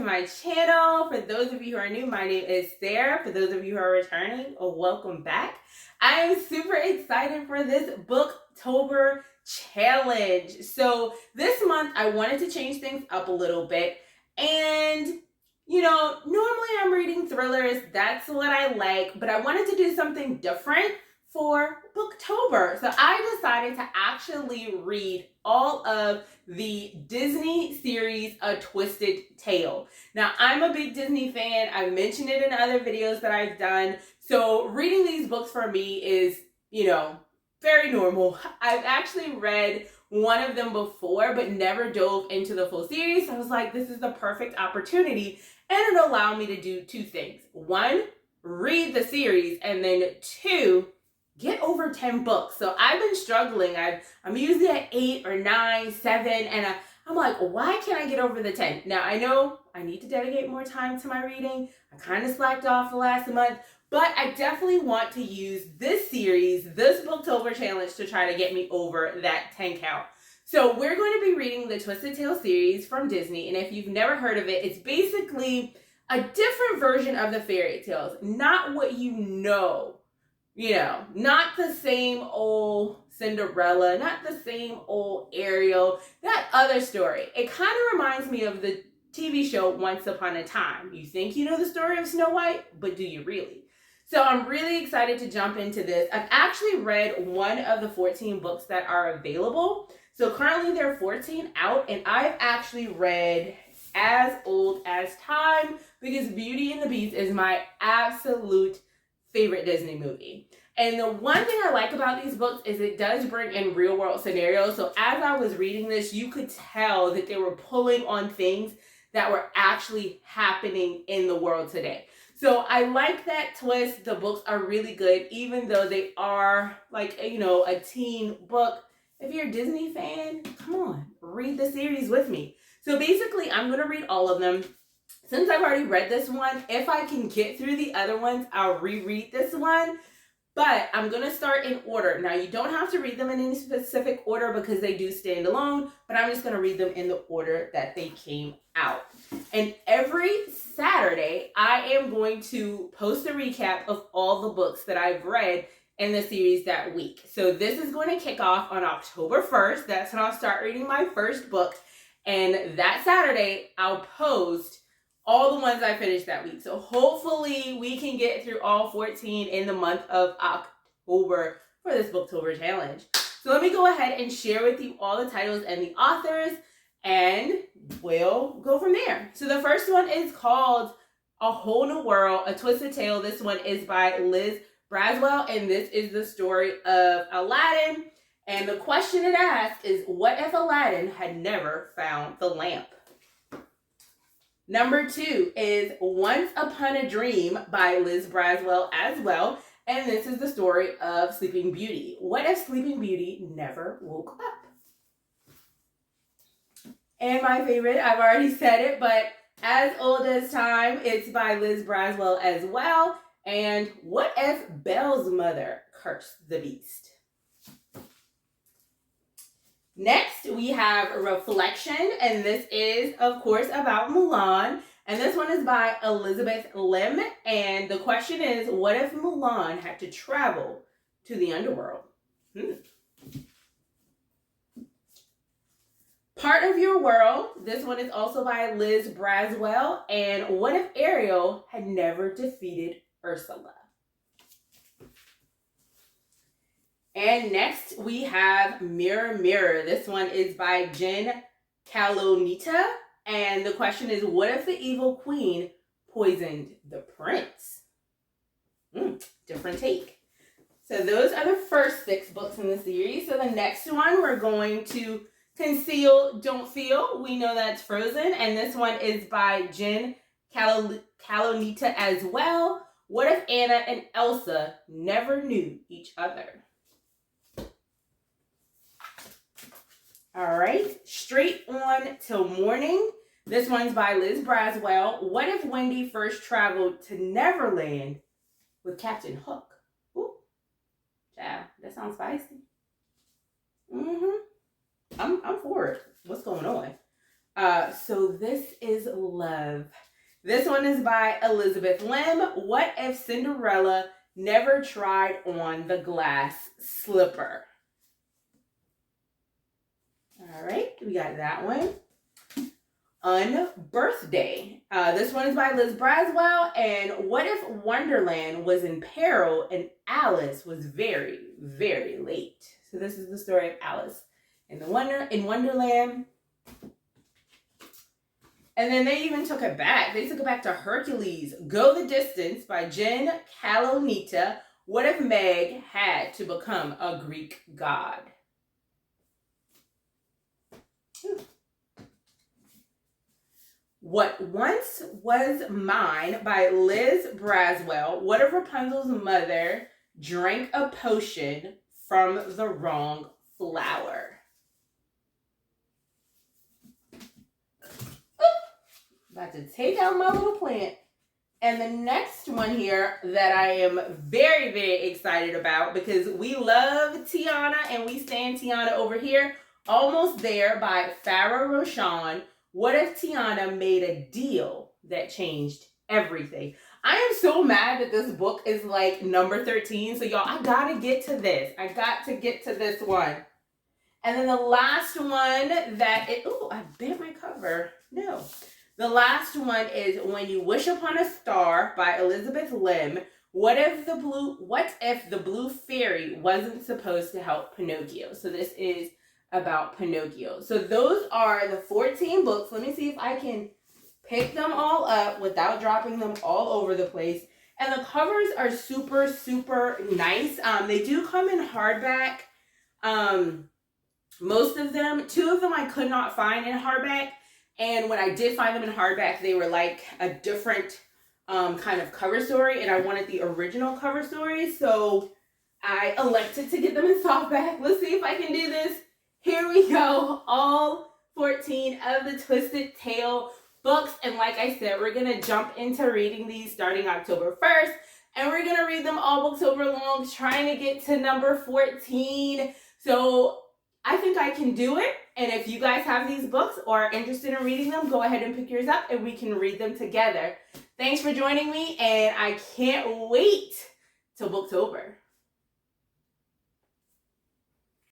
my channel. For those of you who are new, my name is Sarah. For those of you who are returning, welcome back. I am super excited for this Booktober challenge. So this month I wanted to change things up a little bit, and normally I'm reading thrillers. That's what I like, but I wanted to do something different for Booktober. So I decided to actually read all of the Disney series A Twisted Tale. Now, I'm a big Disney fan. I've mentioned it in other videos that I've done. So reading these books for me is, very normal. I've actually read one of them before, but never dove into the full series. So I was like, this is the perfect opportunity, and it'll allow me to do two things. One, read the series, and then two, get over 10 books. So I've been struggling. I'm usually at 8 or 9, 7, and I'm like, why can't I get over the 10? Now, I know I need to dedicate more time to my reading. I kind of slacked off the last month, but I definitely want to use this series, this Booktober challenge, to try to get me over that 10 count. So we're going to be reading the Twisted Tale series from Disney, and if you've never heard of it, it's basically a different version of the fairy tales. Not what you know. Not the same old Cinderella, not the same old Ariel, that other story. It kind of reminds me of the TV show Once Upon a Time. You think you know the story of Snow White, but do you really? So I'm really excited to jump into this. I've actually read one of the 14 books that are available. So currently there are 14 out, and I've actually read As Old as Time because Beauty and the Beast is my absolute favorite Disney movie. And the one thing I like about these books is it does bring in real world scenarios. So as I was reading this, you could tell that they were pulling on things that were actually happening in the world today. So I like that twist. The books are really good, even though they are like, a teen book. If you're a Disney fan, come on, read the series with me. So basically, I'm going to read all of them. Since I've already read this one, if I can get through the other ones, I'll reread this one. But I'm going to start in order. Now, you don't have to read them in any specific order because they do stand alone, but I'm just going to read them in the order that they came out. And every Saturday, I am going to post a recap of all the books that I've read in the series that week. So this is going to kick off on October 1st. That's when I'll start reading my first book. And that Saturday, I'll post all the ones I finished that week. So hopefully we can get through all 14 in the month of October for this Booktober challenge. So let me go ahead and share with you all the titles and the authors, and we'll go from there. So the first one is called A Whole New World, A Twisted Tale. This one is by Liz Braswell, and this is the story of Aladdin. And the question it asks is, what if Aladdin had never found the lamp? Number 2 is Once Upon a Dream by Liz Braswell as well. And this is the story of Sleeping Beauty. What if Sleeping Beauty never woke up? And my favorite, I've already said it, but As Old as Time, it's by Liz Braswell as well. And What If Belle's Mother Cursed the Beast? Next, we have Reflection, and this is, of course, about Mulan. And this one is by Elizabeth Lim. And the question is, what if Mulan had to travel to the underworld? Part of Your World. This one is also by Liz Braswell. And what if Ariel had never defeated Ursula? And next we have Mirror Mirror. This one is by Jen Calonita. And the question is, what if the evil queen poisoned the prince? Different take. So those are the first 6 books in the series. So the next one we're going to Conceal, Don't Feel. We know that's Frozen. And this one is by Jen Calonita as well. What if Anna and Elsa never knew each other? All right, Straight On Till Morning. This one's by Liz Braswell. What if Wendy first traveled to Neverland with Captain Hook? Ooh, child, that sounds spicy. I'm for it. What's going on? So this is Love. This one is by Elizabeth Lim. What if Cinderella never tried on the glass slipper? All right, we got that one. Unbirthday. This one is by Liz Braswell. And what if Wonderland was in peril and Alice was very, very late? So this is the story of Alice in Wonderland. And then they even took it back. They took it back to Hercules. Go the Distance by Jen Calonita. What if Meg had to become a Greek god? What Once Was Mine by Liz Braswell. What if Rapunzel's mother drank a potion from the wrong flower? About to take out my little plant. And the next one here that I am very, very excited about, because we love Tiana and we stand Tiana over here. Almost There by Farah Roshan. What if Tiana made a deal that changed everything? I am so mad that this book is like number 13. So y'all, I gotta get to this. I got to get to this one. And then the last one I bent my cover. No. The last one is When You Wish Upon a Star by Elizabeth Lim. What if the blue fairy wasn't supposed to help Pinocchio? So this is about Pinocchio. So those are the 14 books. Let me see if I can pick them all up without dropping them all over the place. And the covers are super, super nice. They do come in hardback. Most of them, 2 of them I could not find in hardback. And when I did find them in hardback, they were like a different kind of cover story. And I wanted the original cover story. So I elected to get them in softback. Let's see if I can do this. Here we go. All 14 of the Twisted Tale books. And like I said, we're going to jump into reading these starting October 1st. And we're going to read them all Booktober long, trying to get to number 14. So I think I can do it. And if you guys have these books or are interested in reading them, go ahead and pick yours up and we can read them together. Thanks for joining me, and I can't wait till Booktober.